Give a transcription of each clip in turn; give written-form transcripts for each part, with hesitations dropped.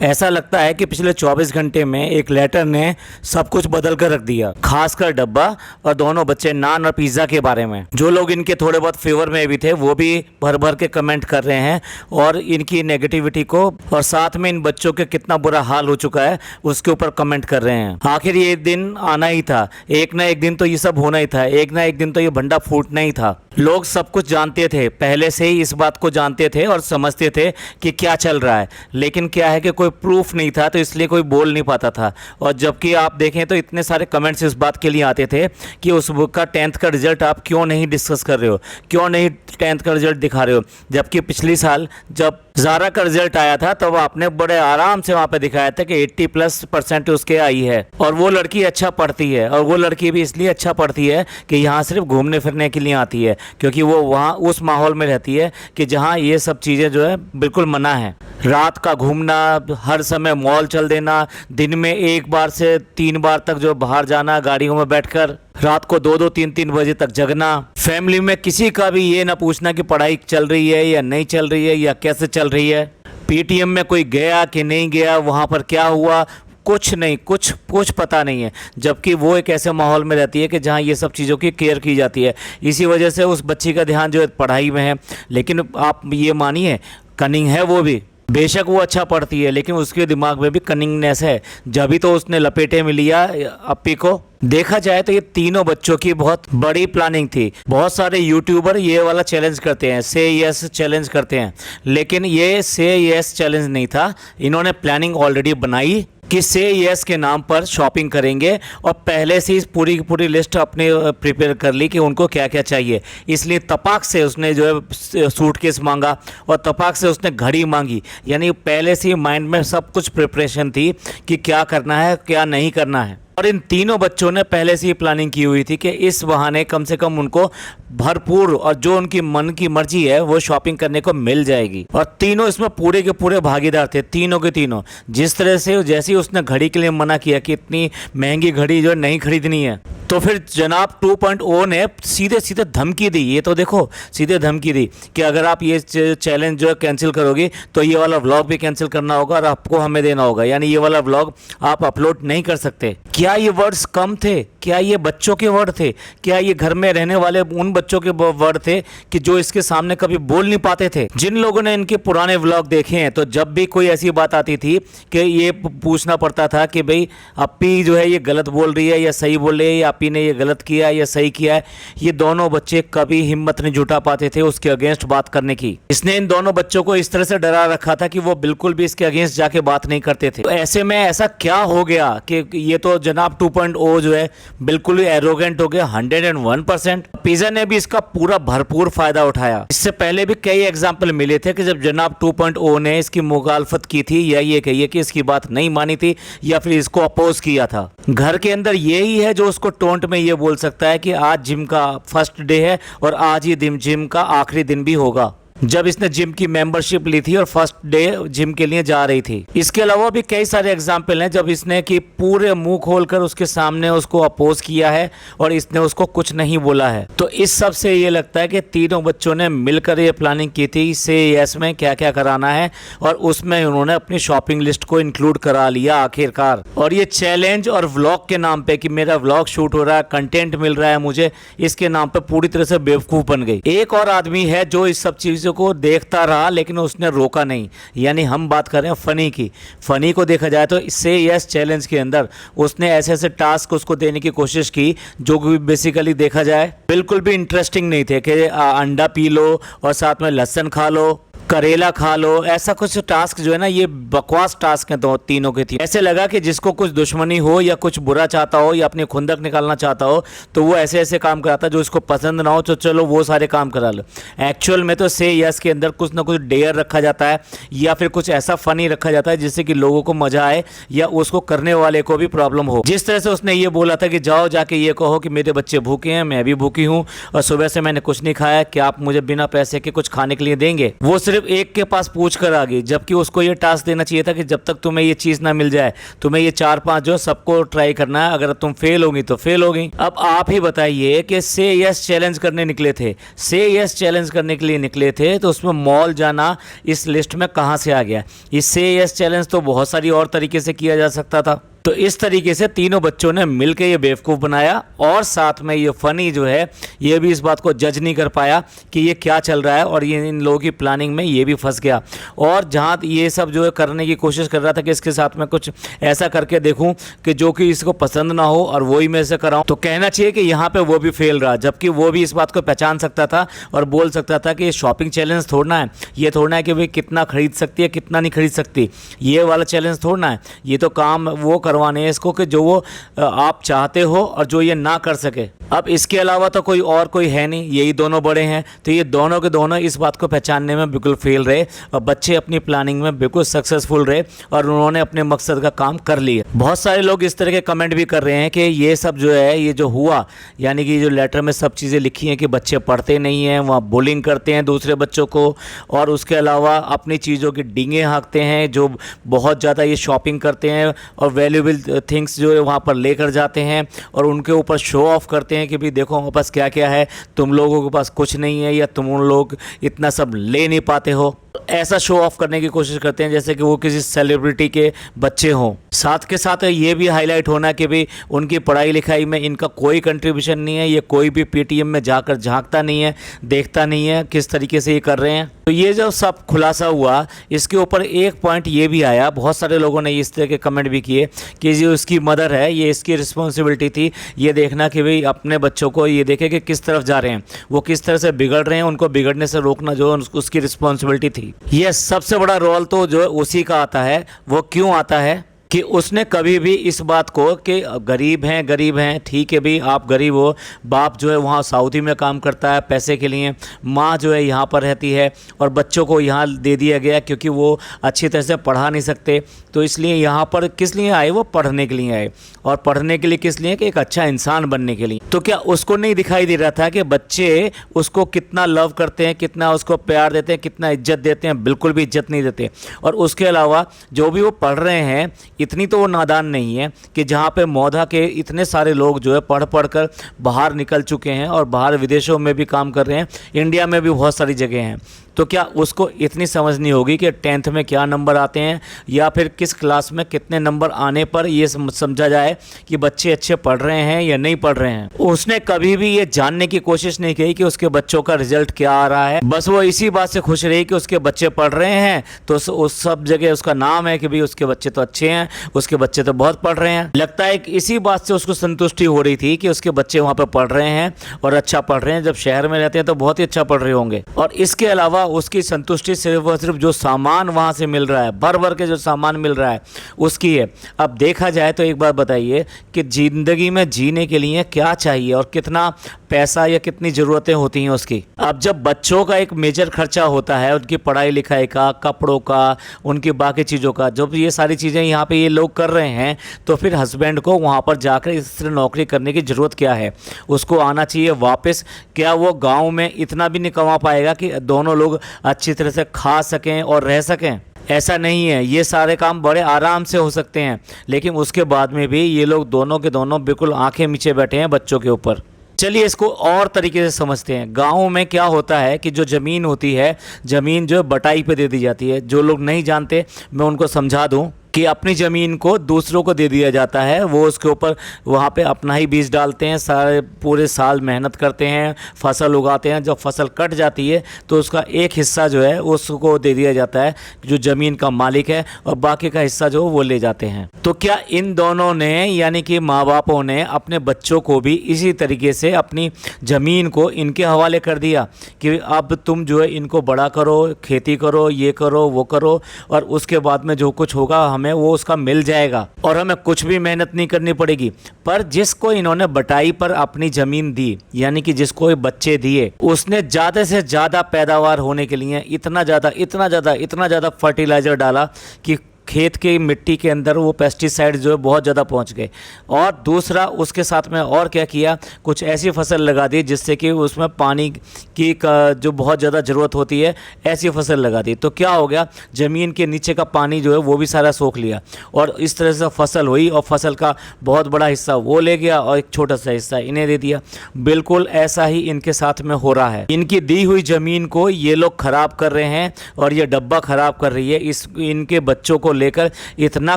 ऐसा लगता है कि पिछले 24 घंटे में एक लेटर ने सब कुछ बदल कर रख दिया, खासकर डब्बा और दोनों बच्चे नान और पिज्ज़ा के बारे में। जो लोग इनके थोड़े बहुत फेवर में भी थे वो भी भर भर के कमेंट कर रहे हैं और इनकी नेगेटिविटी को और साथ में इन बच्चों के कितना बुरा हाल हो चुका है उसके ऊपर कमेंट कर रहे हैं। आखिर ये दिन आना ही था, एक ना एक दिन तो ये सब होना ही था, एक ना एक दिन तो ये भंडा फूटना ही था। लोग सब कुछ जानते थे, पहले से ही इस बात को जानते थे और समझते थे कि क्या चल रहा है, लेकिन क्या है कि कोई प्रूफ नहीं था तो इसलिए कोई बोल नहीं पाता था। और जबकि आप देखें तो इतने सारे कमेंट्स इस बात के लिए आते थे कि उस बुक का 10th का रिजल्ट आप क्यों नहीं डिस्कस कर रहे हो, क्यों नहीं 10th का रिजल्ट दिखा रहे हो। जबकि पिछली साल जब ज़ारा का रिजल्ट आया था तब आपने बड़े आराम से वहाँ पे दिखाया था कि 80+% उसके आई है और वो लड़की अच्छा पढ़ती है। और वो लड़की भी इसलिए अच्छा पढ़ती है कि यहाँ सिर्फ घूमने फिरने के लिए आती है, क्योंकि वो वहाँ उस माहौल में रहती है कि जहाँ ये सब चीज़ें जो है बिल्कुल मना है। रात का घूमना, हर समय मॉल चल देना, दिन में 1 बार से 3 बार तक जो बाहर जाना गाड़ियों में बैठकर, रात को 2-2 3-3 बजे तक जगना, फैमिली में किसी का भी ये ना पूछना कि पढ़ाई चल रही है या नहीं चल रही है या कैसे चल रही है, पीटीएम में कोई गया कि नहीं गया, वहाँ पर क्या हुआ, कुछ नहीं, कुछ पता नहीं है। जबकि वो एक ऐसे माहौल में रहती है कि जहाँ ये सब चीज़ों की केयर की जाती है। इसी वजह से उस बच्ची का ध्यान जो है पढ़ाई में है। लेकिन आप ये मानिए कनिंग है वो भी, बेशक वो अच्छा पढ़ती है लेकिन उसके दिमाग में भी कनिंगनेस है, जब भी तो उसने लपेटे में लिया अप्पी को। देखा जाए तो ये तीनों बच्चों की बहुत बड़ी प्लानिंग थी। बहुत सारे यूट्यूबर ये वाला चैलेंज करते हैं, से यस चैलेंज करते हैं, लेकिन ये से यस चैलेंज नहीं था। इन्होंने प्लानिंग ऑलरेडी बनाई कि से यस के नाम पर शॉपिंग करेंगे और पहले से इस पूरी लिस्ट अपने प्रिपेयर कर ली कि उनको क्या क्या चाहिए। इसलिए तपाक से उसने जो है सूटकेस मांगा और तपाक से उसने घड़ी मांगी, यानी पहले से ही माइंड में सब कुछ प्रिपरेशन थी कि क्या करना है क्या नहीं करना है। और इन तीनों बच्चों ने पहले से ही प्लानिंग की हुई थी कि इस बहाने कम से कम उनको भरपूर और जो उनकी मन की मर्जी है वो शॉपिंग करने को मिल जाएगी। और तीनों इसमें पूरे के पूरे भागीदार थे, तीनों के तीनों। जिस तरह से जैसे ही उसने घड़ी के लिए मना किया कि इतनी महंगी घड़ी जो नहीं खरीदनी है, तो फिर जनाब 2.0 ने सीधे सीधे धमकी दी। ये तो देखो, सीधे धमकी दी कि अगर आप ये चैलेंज जो है कैंसिल करोगे तो ये वाला व्लॉग भी कैंसिल करना होगा और आपको हमें देना होगा, यानी ये वाला व्लॉग आप अपलोड नहीं कर सकते। क्या ये वर्ड्स कम थे? क्या ये बच्चों के वर्ड थे? क्या ये घर में रहने वाले उन बच्चों के वर्ड थे कि जो इसके सामने कभी बोल नहीं पाते थे? जिन लोगों ने इनके पुराने व्लॉग देखे हैं तो जब भी कोई ऐसी बात आती थी कि ये पूछना पड़ता था कि भाई अप्पी जो है ये गलत बोल रही है या सही बोल रही है, या अप्पी ने ये गलत किया या सही किया है, ये दोनों बच्चे कभी हिम्मत नहीं जुटा पाते थे उसके अगेंस्ट बात करने की। इसने इन दोनों बच्चों को इस तरह से डरा रखा था कि वो बिल्कुल भी इसके अगेंस्ट जाके बात नहीं करते थे। तो ऐसे में ऐसा क्या हो गया कि ये तो जनाब 2.0 जो है बिल्कुल ही एरोगेंट हो गया 101%। पिज़्ज़ा ने भी इसका पूरा भरपूर फायदा उठाया। इससे पहले भी कई एग्जाम्पल मिले थे कि जब जनाब 2.0 ने इसकी मुखालफत की थी या ये कहिए कि इसकी बात नहीं मानी थी या फिर इसको अपोज किया था। घर के अंदर यही है जो उसको टोंट में ये बोल सकता है कि आज जिम का फर्स्ट डे है और आज ही जिम का आखिरी दिन भी होगा, जब इसने जिम की मेंबरशिप ली थी और फर्स्ट डे जिम के लिए जा रही थी। इसके अलावा भी कई सारे एग्जाम्पल हैं जब इसने कि पूरे मुंह खोलकर उसके सामने उसको अपोज किया है और इसने उसको कुछ नहीं बोला है। तो इस सब से ये लगता है कि तीनों बच्चों ने मिलकर ये प्लानिंग की थी से यस में क्या क्या कराना है और उसमें उन्होंने अपनी शॉपिंग लिस्ट को इंक्लूड करा लिया आखिरकार। और ये चैलेंज और व्लॉग के नाम पे कि मेरा व्लॉग शूट हो रहा है, कंटेंट मिल रहा है मुझे, इसके नाम पे पूरी तरह से बेवकूफ़ बन गई। एक और आदमी है जो इस सब चीज़ों को देखता रहा लेकिन उसने रोका नहीं, यानी हम बात कर रहे हैं फनी की। फनी को देखा जाए तो से यस चैलेंज के अंदर उसने ऐसे ऐसे टास्क उसको देने की कोशिश की जो बेसिकली देखा जाए बिल्कुल भी इंटरेस्टिंग नहीं थे कि अंडा पी लो और साथ में लहसुन खा लो, करेला खा लो, ऐसा कुछ टास्क जो है ना ये बकवास टास्क हैं तो तीनों के थी। ऐसे लगा कि जिसको कुछ दुश्मनी हो या कुछ बुरा चाहता हो या अपनी खुंदक निकालना चाहता हो तो वो ऐसे ऐसे काम कराता, जो इसको पसंद ना हो तो चलो वो सारे काम करा लो। एक्चुअल में तो से यस के अंदर कुछ ना कुछ डेयर रखा जाता है या फिर कुछ ऐसा फनी रखा जाता है जिससे कि लोगों को मजा आए या उसको करने वाले को भी प्रॉब्लम हो। जिस तरह से उसने ये बोला था कि जाओ जाके ये कहो कि मेरे बच्चे भूखे हैं, मैं भी भूखी हूँ और सुबह से मैंने कुछ नहीं खाया, कि आप मुझे बिना पैसे के कुछ खाने के लिए देंगे। वो सिर्फ एक के पास पूछ कर आ गई, जबकि उसको ये टास्क देना चाहिए था कि जब तक तुम्हें ये चीज़ ना मिल जाए तुम्हें ये 4-5 जो सबको ट्राई करना है, अगर तुम फेल होगी तो फेल होगी। अब आप ही बताइए कि से यस चैलेंज करने निकले थे, से यस चैलेंज करने के लिए निकले थे, तो उसमें मॉल जाना इस लिस्ट में कहाँ से आ गया? इस से यस चैलेंज तो बहुत सारी और तरीके से किया जा सकता था। तो इस तरीके से तीनों बच्चों ने मिलकर ये बेवकूफ़ बनाया, और साथ में ये फ़नी जो है ये भी इस बात को जज नहीं कर पाया कि ये क्या चल रहा है, और ये इन लोगों की प्लानिंग में ये भी फंस गया। और जहाँ ये सब जो है करने की कोशिश कर रहा था कि इसके साथ में कुछ ऐसा करके देखूं कि जो कि इसको पसंद ना हो और वही मैं से कराऊं, तो कहना चाहिए कि यहाँ पे वो भी फेल रहा, जबकि वो भी इस बात को पहचान सकता था और बोल सकता था कि ये शॉपिंग चैलेंज थोड़ना है, ये थोड़ना है कि भाई कितना खरीद सकती है कितना नहीं खरीद सकती, ये वाला चैलेंज थोड़ना है, ये तो काम वो करवाने हैं इसको कि जो वो आप चाहते हो और जो ये ना कर सके। अब इसके अलावा तो कोई है नहीं, यही दोनों बड़े हैं। तो ये दोनों के दोनों इस बात को पहचानने में बिल्कुल फेल रहे, और बच्चे अपनी प्लानिंग में बिल्कुल सक्सेसफुल रहे और उन्होंने अपने मकसद का काम कर लिया। बहुत सारे लोग इस तरह के कमेंट भी कर रहे हैं कि ये सब जो है ये जो हुआ, यानी कि जो लेटर में सब चीज़ें लिखी हैं कि बच्चे पढ़ते नहीं हैं, वहाँ बुलिंग करते हैं दूसरे बच्चों को, और उसके अलावा अपनी चीज़ों की डींगे हाँकते हैं, जो बहुत ज़्यादा ये शॉपिंग करते हैं और वैल्यूएबल थिंग्स जो है वहाँ पर लेकर जाते हैं और उनके ऊपर शो ऑफ करते हैं कि भाई देखो हमारे पास क्या क्या है, तुम लोगों के पास कुछ नहीं है, या तुम लोग इतना सब ले नहीं पाते हो। ऐसा शो ऑफ करने की कोशिश करते हैं जैसे कि वो किसी सेलिब्रिटी के बच्चे हों। साथ के साथ ये भी हाईलाइट होना कि भाई उनकी पढ़ाई लिखाई में इनका कोई कंट्रीब्यूशन नहीं है, ये कोई भी पीटीएम में जाकर झांकता नहीं है, देखता नहीं है किस तरीके से ये कर रहे हैं। तो ये जो सब खुलासा हुआ, इसके ऊपर एक पॉइंट ये भी आया, बहुत सारे लोगों ने इस तरह के कमेंट भी किए कि जो इसकी मदर है ये इसकी रिस्पॉन्सिबिलिटी थी ये देखना कि भाई अपने बच्चों को ये देखे कि किस तरफ जा रहे हैं, वो किस तरह से बिगड़ रहे हैं, उनको बिगड़ने से रोकना जो उसकी रिस्पॉन्सिबिलिटी थी। ये सबसे बड़ा रोल तो जो उसी का आता है। वो क्यों आता है कि उसने कभी भी इस बात को कि गरीब हैं ठीक है भाई आप गरीब हो, बाप जो है वहाँ सऊदी में काम करता है पैसे के लिए, माँ जो है यहाँ पर रहती है और बच्चों को यहाँ दे दिया गया क्योंकि वो अच्छी तरह से पढ़ा नहीं सकते, तो इसलिए यहाँ पर किस लिए आए? वो पढ़ने के लिए आए, और पढ़ने के लिए किस लिए? कि एक अच्छा इंसान बनने के लिए। तो क्या उसको नहीं दिखाई दे रहा था कि बच्चे उसको कितना लव करते हैं, कितना उसको प्यार देते हैं, कितना इज्जत देते हैं? बिल्कुल भी इज्जत नहीं देते। और उसके अलावा जो भी वो पढ़ रहे हैं, इतनी तो वो नादान नहीं है कि जहाँ पे मौधा के इतने सारे लोग जो है पढ़ कर बाहर निकल चुके हैं और बाहर विदेशों में भी काम कर रहे हैं, इंडिया में भी बहुत सारी जगह हैं। तो क्या उसको इतनी समझ नहीं होगी कि 10th में क्या नंबर आते हैं, या फिर किस क्लास में कितने नंबर आने पर ये समझा जाए कि बच्चे अच्छे पढ़ रहे हैं या नहीं पढ़ रहे हैं? उसने कभी भी ये जानने की कोशिश नहीं की कि उसके बच्चों का रिजल्ट क्या आ रहा है। बस वो इसी बात से खुश रही कि उसके बच्चे पढ़ रहे हैं, तो उस सब जगह उसका नाम है कि भाई उसके बच्चे तो अच्छे हैं, उसके बच्चे तो बहुत पढ़ रहे हैं। लगता है कि इसी बात से उसको संतुष्टि हो रही थी कि उसके बच्चे वहाँ पर पढ़ रहे हैं और अच्छा पढ़ रहे हैं। जब शहर में रहते हैं तो बहुत ही अच्छा पढ़ रहे होंगे। और इसके अलावा उसकी संतुष्टि सिर्फ और सिर्फ जो सामान वहाँ से मिल रहा है, भर भर के जो सामान मिल रहा है उसकी है। अब देखा जाए तो एक बार बताइए कि ज़िंदगी में जीने के लिए क्या चाहिए और कितना पैसा या कितनी ज़रूरतें होती हैं उसकी। अब जब बच्चों का एक मेजर खर्चा होता है, उनकी पढ़ाई लिखाई का, कपड़ों का, उनकी बाकी चीज़ों का, जब ये सारी चीज़ें यहाँ पे ये लोग कर रहे हैं, तो फिर हस्बैंड को वहाँ पर जाकर इस तरह नौकरी करने की ज़रूरत क्या है? उसको आना चाहिए वापस। क्या वो गाँव में इतना भी नहीं कमा पाएगा कि दोनों लोग अच्छी तरह से खा सकें और रह सकें? ऐसा नहीं है, ये सारे काम बड़े आराम से हो सकते हैं, लेकिन उसके बाद में भी ये लोग दोनों के दोनों बिल्कुल आंखें मीचे बैठे हैं बच्चों के ऊपर। चलिए इसको और तरीके से समझते हैं। गाँव में क्या होता है कि जो ज़मीन होती है, ज़मीन जो बटाई पे दे दी जाती है। जो लोग नहीं जानते मैं उनको समझा दूं कि अपनी ज़मीन को दूसरों को दे दिया जाता है, वो उसके ऊपर वहाँ पे अपना ही बीज डालते हैं, सारे पूरे साल मेहनत करते हैं, फसल उगाते हैं। जब फसल कट जाती है तो उसका एक हिस्सा जो है उसको दे दिया जाता है जो ज़मीन का मालिक है, और बाकी का हिस्सा जो वो ले जाते हैं। तो क्या इन दोनों ने यानी कि माँ बापों ने अपने बच्चों को भी इसी तरीके से अपनी ज़मीन को इनके हवाले कर दिया कि अब तुम जो है इनको बड़ा करो, खेती करो, ये करो, वो करो, और उसके बाद में जो कुछ होगा हमें वो उसका मिल जाएगा और हमें कुछ भी मेहनत नहीं करनी पड़ेगी। पर जिसको इन्होंने बटाई पर अपनी ज़मीन दी, यानी कि जिसको ये बच्चे दिए, उसने ज़्यादा से ज़्यादा पैदावार होने के लिए इतना ज़्यादा फर्टिलाइज़र डाला कि खेत की मिट्टी के अंदर वो पेस्टिसाइड जो है बहुत ज़्यादा पहुंच गए। और दूसरा उसके साथ में और क्या किया, कुछ ऐसी फसल लगा दी जिससे कि उसमें पानी की जो बहुत ज़्यादा ज़रूरत होती है, ऐसी फसल लगा दी। तो क्या हो गया, ज़मीन के नीचे का पानी जो है वो भी सारा सोख लिया और इस तरह से फसल हुई और फसल का बहुत बड़ा हिस्सा वो ले गया और एक छोटा सा हिस्सा इन्हें दे दिया। बिल्कुल ऐसा ही इनके साथ में हो रहा है। इनकी दी हुई ज़मीन को ये लोग ख़राब कर रहे हैं और ये डब्बा ख़राब कर रही है। इनके बच्चों को लेकर इतना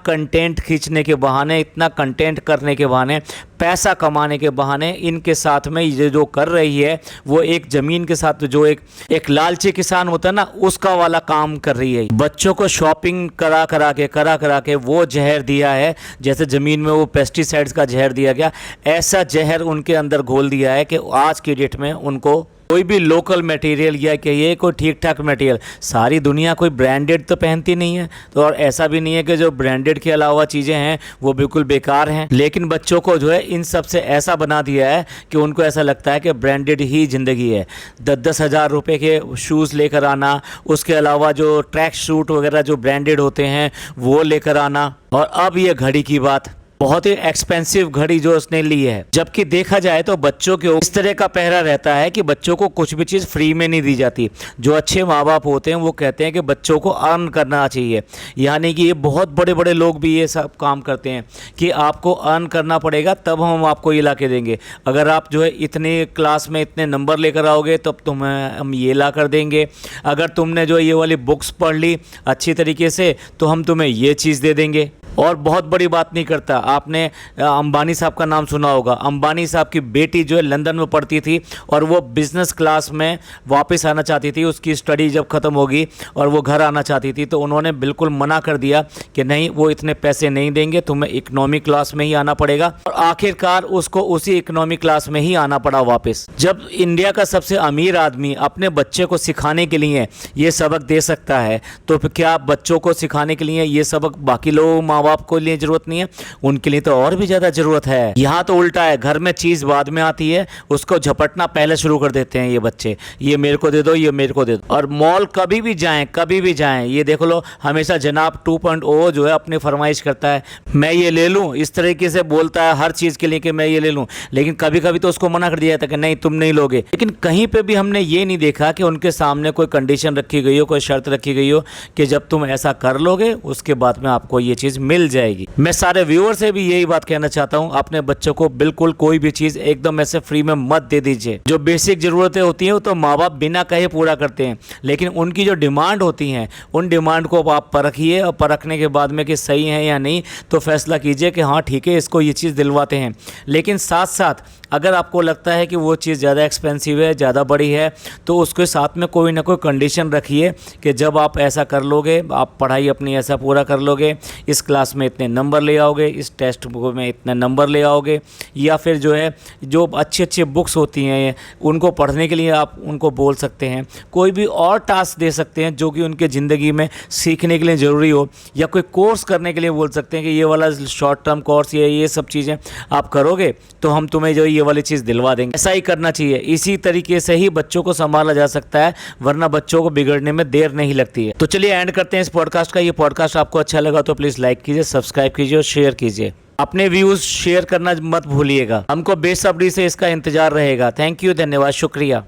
कंटेंट खींचने के बहाने, इतना कंटेंट करने के बहाने, पैसा कमाने के बहाने इनके साथ में ये जो कर रही है वो एक ज़मीन के साथ जो एक लालची किसान होता है ना, उसका वाला काम कर रही है। बच्चों को शॉपिंग करा करा के वो जहर दिया है, जैसे ज़मीन में वो पेस्टिसाइड्स का जहर दिया गया, ऐसा जहर उनके अंदर घोल दिया है कि आज की डेट में उनको कोई भी लोकल मटेरियल या कहिए कोई ठीक ठाक मटेरियल, सारी दुनिया कोई ब्रांडेड तो पहनती नहीं है, तो और ऐसा भी नहीं है कि जो ब्रांडेड के अलावा चीज़ें हैं वो बिल्कुल बेकार हैं। लेकिन बच्चों को जो है इन सब से ऐसा बना दिया है कि उनको ऐसा लगता है कि ब्रांडेड ही ज़िंदगी है। 10-10 हज़ार रुपये के शूज़ लेकर आना, उसके अलावा जो ट्रैक सूट वगैरह जो ब्रांडेड होते हैं वो लेकर आना, और अब ये घड़ी की बात, बहुत ही एक्सपेंसिव घड़ी जो उसने ली है। जबकि देखा जाए तो बच्चों के इस तरह का पहरा रहता है कि बच्चों को कुछ भी चीज़ फ्री में नहीं दी जाती। जो अच्छे माँ बाप होते हैं वो कहते हैं कि बच्चों को अर्न करना चाहिए, यानी कि ये बहुत बड़े बड़े लोग भी ये सब काम करते हैं कि आपको अर्न करना पड़ेगा तब हम आपको ये ला के देंगे। अगर आप जो है इतने क्लास में इतने नंबर लेकर आओगे तब तुम्हें हम ये ला कर देंगे। अगर तुमने जो ये वाली बुक्स पढ़ ली अच्छी तरीके से तो हम तुम्हें ये चीज़ दे देंगे। और बहुत बड़ी बात नहीं करता, आपने अंबानी साहब का नाम सुना होगा। अंबानी साहब की बेटी जो है लंदन में पढ़ती थी और वो बिज़नेस क्लास में वापस आना चाहती थी। उसकी स्टडी जब ख़त्म होगी और वो घर आना चाहती थी तो उन्होंने बिल्कुल मना कर दिया कि नहीं, वो इतने पैसे नहीं देंगे, तुम्हें इकोनॉमी क्लास में ही आना पड़ेगा। और आखिरकार उसको उसी इकोनॉमी क्लास में ही आना पड़ा वापस। जब इंडिया का सबसे अमीर आदमी अपने बच्चे को सिखाने के लिए ये सबक दे सकता है तो फिर क्या बच्चों को सिखाने के लिए ये सबक बाकी लोग माँ बाप को लिए जरूरत नहीं है? उनके लिए तो और भी ज्यादा जरूरत है। यहाँ तो उल्टा है, घर में चीज बाद में आती है, उसको झपटना पहले शुरू कर देते हैं ये बच्चे, ये मेरे को दे दो, ये मेरे को दे दो। और मॉल कभी भी जाएं ये देख लो, हमेशा जनाब 2.0 जो है अपनी फरमाइश करता है, मैं ये ले लूं, इस तरीके से बोलता है हर चीज के लिए कि मैं ये ले लूं। लेकिन कभी कभी तो उसको मना कर दिया जाता है कि नहीं तुम नहीं लोगे। लेकिन कहीं पे भी हमने ये नहीं देखा कि उनके सामने कोई कंडीशन रखी गई हो, कोई शर्त रखी गई हो कि जब तुम ऐसा कर लोगे उसके बाद में आपको ये चीज मिल जाएगी। मैं सारे व्यूअर से भी यही बात कहना चाहता हूं, अपने बच्चों को बिल्कुल कोई भी चीज एकदम ऐसे फ्री में मत दे दीजिए। जो बेसिक जरूरतें होती हैं वो तो माँ बाप बिना कहे पूरा करते हैं, लेकिन उनकी जो डिमांड होती हैं उन डिमांड को आप परखिए और परखने के बाद में कि सही है या नहीं तो फैसला कीजिए कि हाँ ठीक है, इसको ये चीज़ दिलवाते हैं। लेकिन साथ साथ अगर आपको लगता है कि वो चीज़ ज़्यादा एक्सपेंसिव है, ज़्यादा बड़ी है, तो उसके साथ में कोई ना कोई कंडीशन रखिए कि जब आप ऐसा कर लोगे, आप पढ़ाई अपनी ऐसा पूरा कर लोगे, इस क्लास में इतने नंबर ले आओगे, इस टेस्ट में इतने नंबर ले आओगे, या फिर जो है जो अच्छी अच्छी बुक्स होती हैं उनको पढ़ने के लिए आप उनको बोल सकते हैं। कोई भी और टास्क दे सकते हैं जो कि उनके ज़िंदगी में सीखने के लिए ज़रूरी हो, या कोई कोर्स करने के लिए बोल सकते हैं कि ये वाला शॉर्ट टर्म कोर्स ये सब चीज़ें आप करोगे तो हम तुम्हें जो ये वाली चीज़ दिलवा देंगे। ऐसा ही करना चाहिए। इसी तरीके से ही बच्चों को संभाला जा सकता है, वरना बच्चों को बिगड़ने में देर नहीं लगती है। तो चलिए एंड करते हैं इस पॉडकास्ट का। ये पॉडकास्ट आपको अच्छा लगा तो प्लीज़ लाइक कीजिए, सब्सक्राइब कीजिए और शेयर कीजिए। अपने व्यूज़ शेयर करना मत भूलिएगा। हमको बेसब्री से इसका इंतजार रहेगा। थैंक यू, धन्यवाद, शुक्रिया।